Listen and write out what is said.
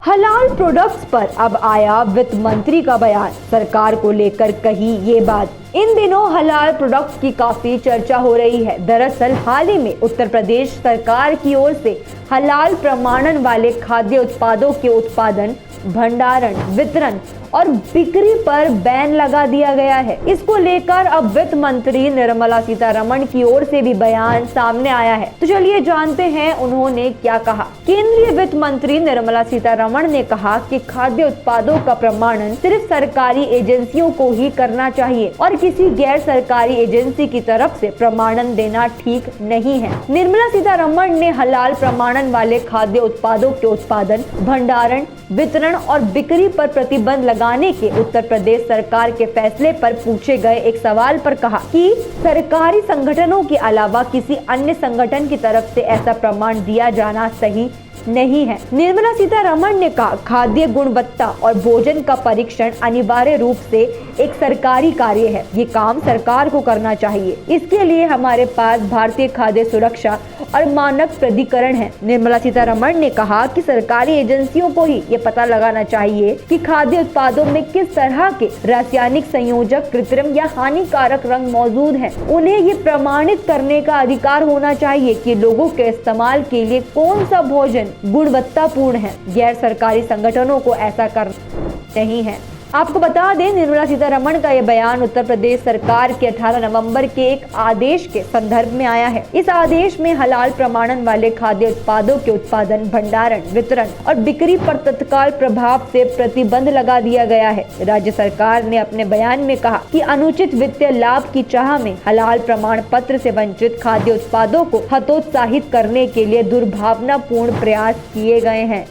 हलाल प्रोडक्ट्स पर अब आया वित्त मंत्री का बयान। सरकार को लेकर कही ये बात। इन दिनों हलाल प्रोडक्ट्स की काफी चर्चा हो रही है। दरअसल हाल ही में उत्तर प्रदेश सरकार की ओर से हलाल प्रमाणन वाले खाद्य उत्पादों के उत्पादन, भंडारण, वितरण और बिक्री पर बैन लगा दिया गया है। इसको लेकर अब वित्त मंत्री निर्मला सीतारमण की ओर से भी बयान सामने आया है। तो चलिए जानते हैं उन्होंने क्या कहा। केंद्रीय वित्त मंत्री निर्मला सीतारमण ने कहा कि खाद्य उत्पादों का प्रमाणन सिर्फ सरकारी एजेंसियों को ही करना चाहिए और किसी गैर सरकारी एजेंसी की तरफ से प्रमाणन देना ठीक नहीं है। निर्मला सीतारमण ने हलाल प्रमाणन वाले खाद्य उत्पादों के उत्पादन, भंडारण, वितरण और बिक्री पर प्रतिबंध लगाने के उत्तर प्रदेश सरकार के फैसले पर पूछे गए एक सवाल पर कहा कि सरकारी संगठनों के अलावा किसी अन्य संगठन की तरफ से ऐसा प्रमाण दिया जाना सही नहीं है। निर्मला सीतारमण ने कहा, खाद्य गुणवत्ता और भोजन का परीक्षण अनिवार्य रूप से एक सरकारी कार्य है। ये काम सरकार को करना चाहिए। इसके लिए हमारे पास भारतीय खाद्य सुरक्षा और मानक प्राधिकरण है। निर्मला सीतारमण ने कहा कि सरकारी एजेंसियों को ही ये पता लगाना चाहिए कि खाद्य उत्पादों में किस तरह के रासायनिक संयोजक, कृत्रिम या हानिकारक रंग मौजूद हैं। उन्हें ये प्रमाणित करने का अधिकार होना चाहिए कि लोगों के इस्तेमाल के लिए कौन सा भोजन गुणवत्तापूर्ण है। गैर सरकारी संगठनों को ऐसा करना नहीं है। आपको बता दें, निर्मला सीतारमण का यह बयान उत्तर प्रदेश सरकार के 18 नवंबर के एक आदेश के संदर्भ में आया है। इस आदेश में हलाल प्रमाणन वाले खाद्य उत्पादों के उत्पादन, भंडारण, वितरण और बिक्री पर तत्काल प्रभाव से प्रतिबंध लगा दिया गया है। राज्य सरकार ने अपने बयान में कहा कि अनुचित वित्तीय लाभ की चाह में हलाल प्रमाण पत्र से वंचित खाद्य उत्पादों को हतोत्साहित करने के लिए दुर्भावनापूर्ण प्रयास किए गए हैं।